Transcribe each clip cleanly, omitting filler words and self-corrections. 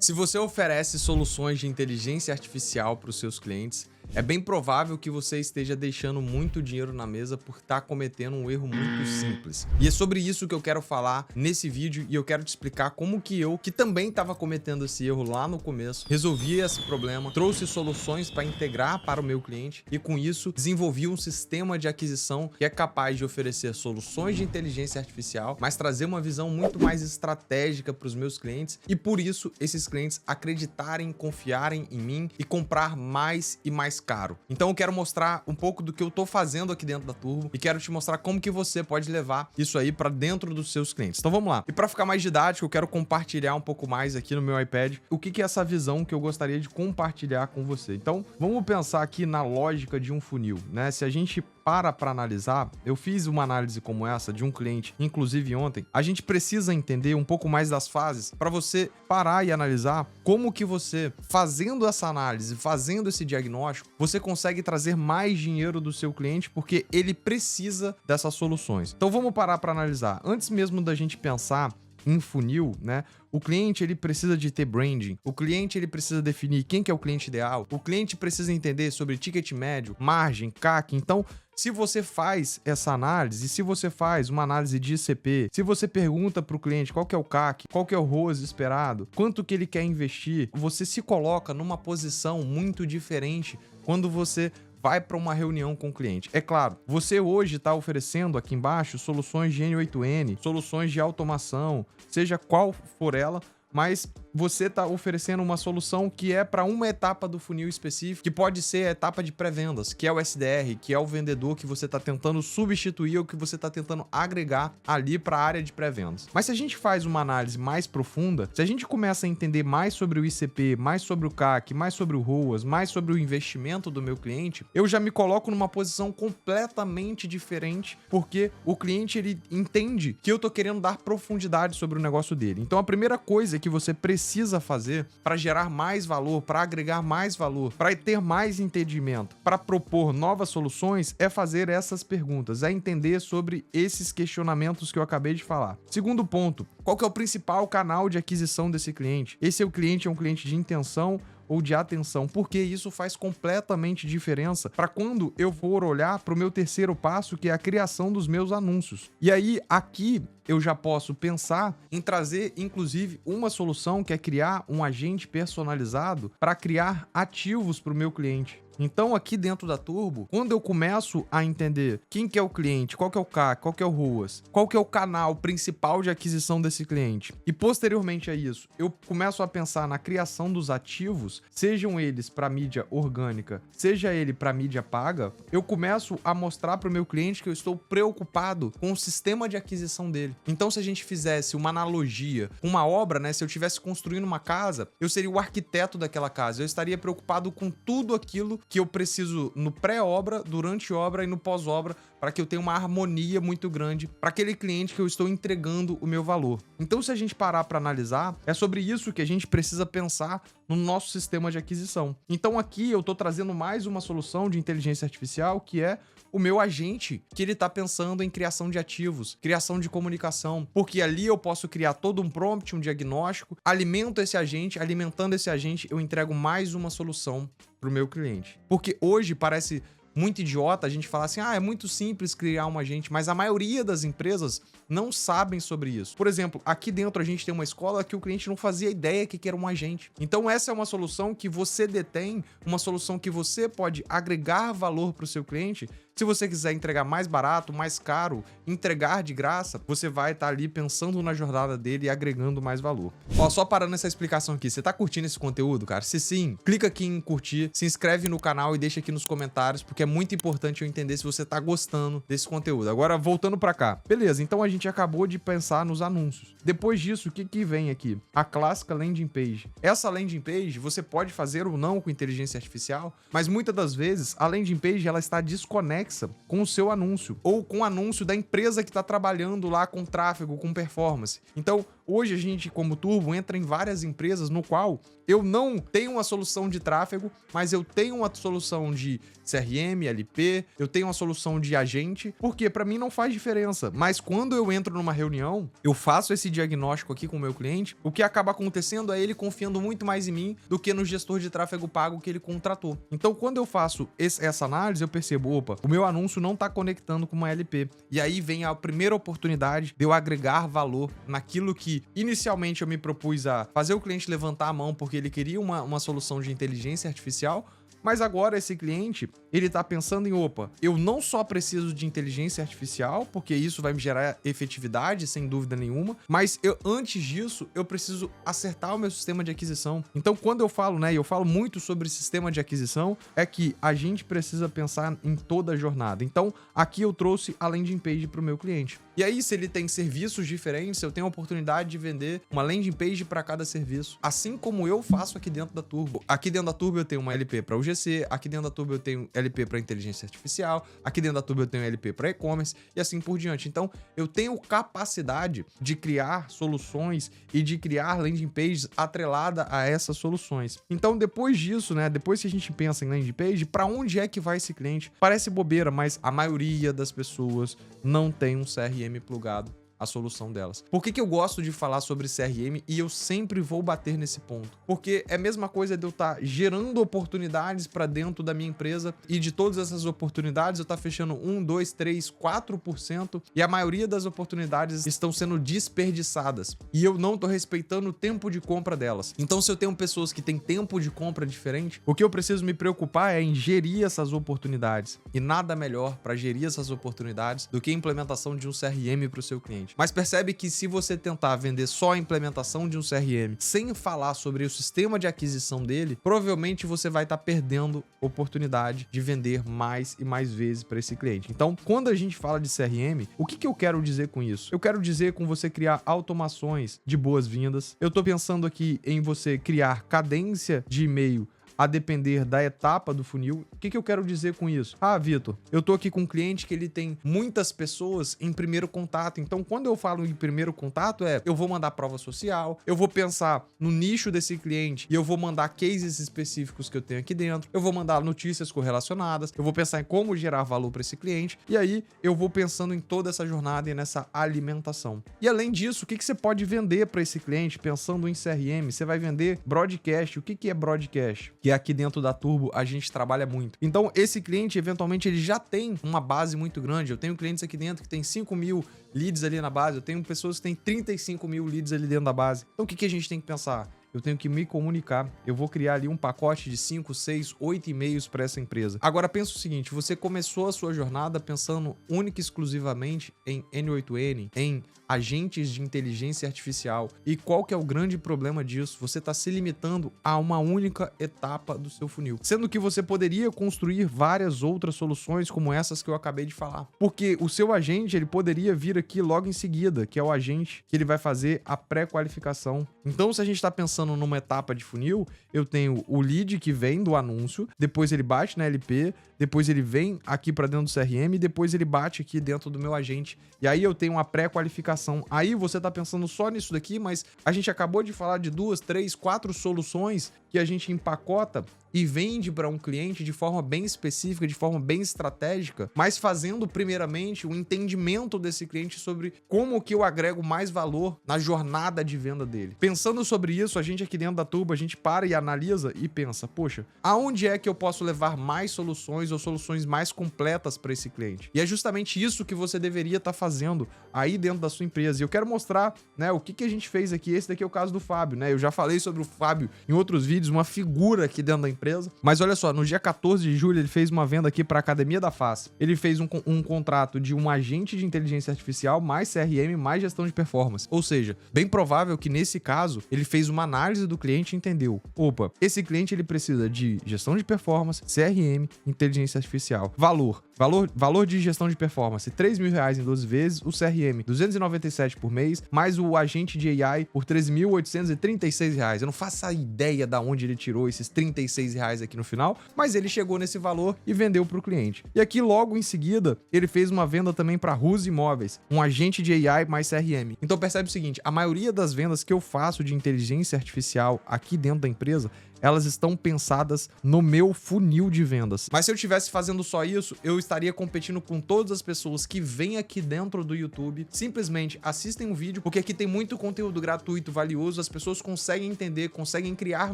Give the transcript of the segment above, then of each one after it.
Se você oferece soluções de inteligência artificial para os seus clientes, é bem provável que você esteja deixando muito dinheiro na mesa por estar cometendo um erro muito simples. E é sobre isso que eu quero falar nesse vídeo e eu quero te explicar como que eu, que também estava cometendo esse erro lá no começo, resolvi esse problema, trouxe soluções para integrar para o meu cliente e com isso desenvolvi um sistema de aquisição que é capaz de oferecer soluções de inteligência artificial, mas trazer uma visão muito mais estratégica para os meus clientes e por isso esses clientes acreditarem, confiarem em mim e comprar mais e mais caro. Então eu quero mostrar um pouco do que eu tô fazendo aqui dentro da Turbo e quero te mostrar como que você pode levar isso aí para dentro dos seus clientes. Então vamos lá. E para ficar mais didático, eu quero compartilhar um pouco mais aqui no meu iPad o que é essa visão que eu gostaria de compartilhar com você. Então vamos pensar aqui na lógica de um funil, né? Se a gente para analisar, eu fiz uma análise como essa de um cliente, inclusive ontem, a gente precisa entender um pouco mais das fases para você parar e analisar como que você, fazendo essa análise, fazendo esse diagnóstico, você consegue trazer mais dinheiro do seu cliente porque ele precisa dessas soluções. Então vamos parar para analisar. Antes mesmo da gente pensar em funil, né? O cliente ele precisa de ter branding, o cliente ele precisa definir quem que é o cliente ideal, o cliente precisa entender sobre ticket médio, margem, CAC. Então, se você faz essa análise, se você faz uma análise de ICP, se você pergunta para o cliente qual que é o CAC, qual que é o ROAS esperado, quanto que ele quer investir, você se coloca numa posição muito diferente quando você vai para uma reunião com o cliente. É claro, você hoje está oferecendo aqui embaixo soluções de N8N, soluções de automação, seja qual for ela, mas você está oferecendo uma solução que é para uma etapa do funil específico, que pode ser a etapa de pré-vendas, que é o SDR, que é o vendedor que você está tentando substituir ou que você está tentando agregar ali para a área de pré-vendas. Mas se a gente faz uma análise mais profunda, se a gente começa a entender mais sobre o ICP, mais sobre o CAC, mais sobre o ROAS, mais sobre o investimento do meu cliente, eu já me coloco numa posição completamente diferente, porque o cliente ele entende que eu tô querendo dar profundidade sobre o negócio dele. Então a primeira coisa que você precisa fazer para gerar mais valor, para agregar mais valor, para ter mais entendimento, para propor novas soluções, é fazer essas perguntas, é entender sobre esses questionamentos que eu acabei de falar. Segundo ponto, qual que é o principal canal de aquisição desse cliente? Esse cliente é um cliente de intenção ou de atenção, porque isso faz completamente diferença para quando eu for olhar para o meu terceiro passo, que é a criação dos meus anúncios. E aí, aqui, eu já posso pensar em trazer, inclusive, uma solução que é criar um agente personalizado para criar ativos para o meu cliente. Então, aqui dentro da Turbo, quando eu começo a entender quem que é o cliente, qual que é o CAC, qual que é o ROAS, qual que é o canal principal de aquisição desse cliente, e posteriormente a isso, eu começo a pensar na criação dos ativos, sejam eles para mídia orgânica, seja ele para mídia paga, eu começo a mostrar para o meu cliente que eu estou preocupado com o sistema de aquisição dele. Então, se a gente fizesse uma analogia, uma obra, né? Se eu estivesse construindo uma casa, eu seria o arquiteto daquela casa, eu estaria preocupado com tudo aquilo que eu preciso no pré-obra, durante obra e no pós-obra, para que eu tenha uma harmonia muito grande para aquele cliente que eu estou entregando o meu valor. Então, se a gente parar para analisar, é sobre isso que a gente precisa pensar no nosso sistema de aquisição. Então, aqui eu estou trazendo mais uma solução de inteligência artificial, que é o meu agente, que ele está pensando em criação de ativos, criação de comunicação, porque ali eu posso criar todo um prompt, um diagnóstico, alimento esse agente, alimentando esse agente, eu entrego mais uma solução para o meu cliente. Porque hoje parece muito idiota a gente falar assim, é muito simples criar um agente, mas a maioria das empresas não sabem sobre isso. Por exemplo, aqui dentro a gente tem uma escola que o cliente não fazia ideia que era um agente. Então essa é uma solução que você detém, uma solução que você pode agregar valor para o seu cliente. Se você quiser entregar mais barato, mais caro, entregar de graça, você vai estar ali pensando na jornada dele e agregando mais valor. Ó, só parando essa explicação aqui, você tá curtindo esse conteúdo, cara? Se sim, clica aqui em curtir, se inscreve no canal e deixa aqui nos comentários, porque é muito importante eu entender se você tá gostando desse conteúdo. Agora, voltando pra cá. Beleza, então a gente acabou de pensar nos anúncios. Depois disso, o que vem aqui? A clássica landing page. Essa landing page, você pode fazer ou não com inteligência artificial, mas muitas das vezes, a landing page, ela está desconexa com o seu anúncio ou com o anúncio da empresa que está trabalhando lá com tráfego, com performance. Então, hoje a gente, como Turbo, entra em várias empresas no qual eu não tenho uma solução de tráfego, mas eu tenho uma solução de CRM, LP, eu tenho uma solução de agente, porque para mim não faz diferença. Mas quando eu entro numa reunião, eu faço esse diagnóstico aqui com o meu cliente, o que acaba acontecendo é ele confiando muito mais em mim do que no gestor de tráfego pago que ele contratou. Então, quando eu faço essa análise, eu percebo, opa, o meu anúncio não está conectando com uma LP. E aí vem a primeira oportunidade de eu agregar valor naquilo que inicialmente eu me propus a fazer o cliente levantar a mão porque ele queria uma solução de inteligência artificial. Mas agora esse cliente, ele tá pensando em, opa, eu não só preciso de inteligência artificial, porque isso vai me gerar efetividade, sem dúvida nenhuma, mas antes disso, eu preciso acertar o meu sistema de aquisição. Então, quando eu falo, né, eu falo muito sobre sistema de aquisição, é que a gente precisa pensar em toda a jornada. Então, aqui eu trouxe a landing page para o meu cliente. E aí, se ele tem serviços diferentes, eu tenho a oportunidade de vender uma landing page para cada serviço. Assim como eu faço aqui dentro da Turbo. Aqui dentro da Turbo eu tenho uma LP para UGC, aqui dentro da Turbo eu tenho LP para inteligência artificial, aqui dentro da Turbo eu tenho LP para e-commerce e assim por diante. Então, eu tenho capacidade de criar soluções e de criar landing pages atrelada a essas soluções. Então, depois disso, né, depois que a gente pensa em landing page, para onde é que vai esse cliente? Parece bobeira, mas a maioria das pessoas não tem um CRM plugado a solução delas. Por que eu gosto de falar sobre CRM e eu sempre vou bater nesse ponto? Porque é a mesma coisa de eu estar gerando oportunidades para dentro da minha empresa e de todas essas oportunidades eu estar fechando 1, 2, 3, 4% e a maioria das oportunidades estão sendo desperdiçadas e eu não estou respeitando o tempo de compra delas. Então, se eu tenho pessoas que têm tempo de compra diferente, o que eu preciso me preocupar é em gerir essas oportunidades e nada melhor para gerir essas oportunidades do que a implementação de um CRM para o seu cliente. Mas percebe que se você tentar vender só a implementação de um CRM sem falar sobre o sistema de aquisição dele, provavelmente você vai estar perdendo oportunidade de vender mais e mais vezes para esse cliente. Então, quando a gente fala de CRM, o que eu quero dizer com isso? Eu quero dizer com você criar automações de boas-vindas. Eu estou pensando aqui em você criar cadência de e-mail a depender da etapa do funil. O que eu quero dizer com isso? Ah, Vitor, eu tô aqui com um cliente que ele tem muitas pessoas em primeiro contato. Então, quando eu falo em primeiro contato, eu vou mandar prova social, eu vou pensar no nicho desse cliente e eu vou mandar cases específicos que eu tenho aqui dentro, eu vou mandar notícias correlacionadas, eu vou pensar em como gerar valor para esse cliente e aí eu vou pensando em toda essa jornada e nessa alimentação. E além disso, o que você pode vender para esse cliente pensando em CRM? Você vai vender broadcast. O que é broadcast? Que aqui dentro da Turbo a gente trabalha muito. Então, esse cliente, eventualmente, ele já tem uma base muito grande. Eu tenho clientes aqui dentro que tem 5 mil leads ali na base, eu tenho pessoas que têm 35 mil leads ali dentro da base. Então, o que a gente tem que pensar? Eu tenho que me comunicar. Eu vou criar ali um pacote de 5, 6, 8 e-mails para essa empresa. Agora, pensa o seguinte, você começou a sua jornada pensando única e exclusivamente em N8N, em agentes de inteligência artificial. E qual que é o grande problema disso? Você está se limitando a uma única etapa do seu funil. Sendo que você poderia construir várias outras soluções como essas que eu acabei de falar. Porque o seu agente, ele poderia vir aqui logo em seguida, que é o agente que ele vai fazer a pré-qualificação. Então, se a gente está pensando numa etapa de funil, eu tenho o lead que vem do anúncio, depois ele bate na LP, depois ele vem aqui para dentro do CRM, depois ele bate aqui dentro do meu agente. E aí eu tenho uma pré-qualificação. Aí você tá pensando só nisso daqui, mas a gente acabou de falar de 2, 3, 4 soluções que a gente empacota e vende para um cliente de forma bem específica, de forma bem estratégica, mas fazendo primeiramente o entendimento desse cliente sobre como que eu agrego mais valor na jornada de venda dele. Pensando sobre isso, a gente aqui dentro da Turbo, a gente para e analisa e pensa, poxa, aonde é que eu posso levar mais soluções ou soluções mais completas para esse cliente? E é justamente isso que você deveria estar fazendo aí dentro da sua empresa. E eu quero mostrar, né, o que a gente fez aqui. Esse daqui é o caso do Fábio, né? Eu já falei sobre o Fábio em outros vídeos, uma figura aqui dentro da empresa. Mas olha só, no dia 14 de julho ele fez uma venda aqui para a Academia da Face. Ele fez um contrato de um agente de inteligência artificial mais CRM mais gestão de performance. Ou seja, bem provável que nesse caso ele fez uma análise do cliente e entendeu, opa, esse cliente ele precisa de gestão de performance, CRM, inteligência artificial. Valor, Valor de gestão de performance, R$3.000 em 12 vezes, o CRM, 297 por mês, mais o agente de AI por R$3.836. Eu não faço a ideia da onde ele tirou esses R$36 aqui no final, mas ele chegou nesse valor e vendeu para o cliente. E aqui, logo em seguida, ele fez uma venda também para Rus Imóveis, um agente de AI mais CRM. Então percebe o seguinte, a maioria das vendas que eu faço de inteligência artificial aqui dentro da empresa, elas estão pensadas no meu funil de vendas. Mas se eu estivesse fazendo só isso, eu estaria competindo com todas as pessoas que vêm aqui dentro do YouTube, simplesmente assistem um vídeo, porque aqui tem muito conteúdo gratuito, valioso, as pessoas conseguem entender, conseguem criar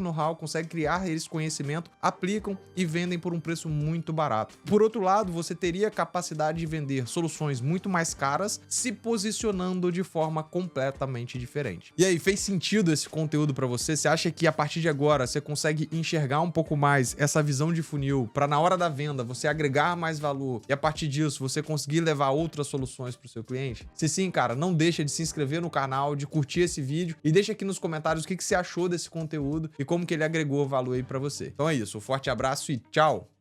know-how, conseguem criar esse conhecimento, aplicam e vendem por um preço muito barato. Por outro lado, você teria capacidade de vender soluções muito mais caras, se posicionando de forma completamente diferente. E aí, fez sentido esse conteúdo para você? Você acha que a partir de agora você consegue enxergar um pouco mais essa visão de funil para na hora da venda você agregar mais valor e a partir disso você conseguir levar outras soluções para o seu cliente? Se sim, cara, não deixa de se inscrever no canal, de curtir esse vídeo e deixa aqui nos comentários o que você achou desse conteúdo e como que ele agregou valor aí para você. Então é isso, um forte abraço e tchau!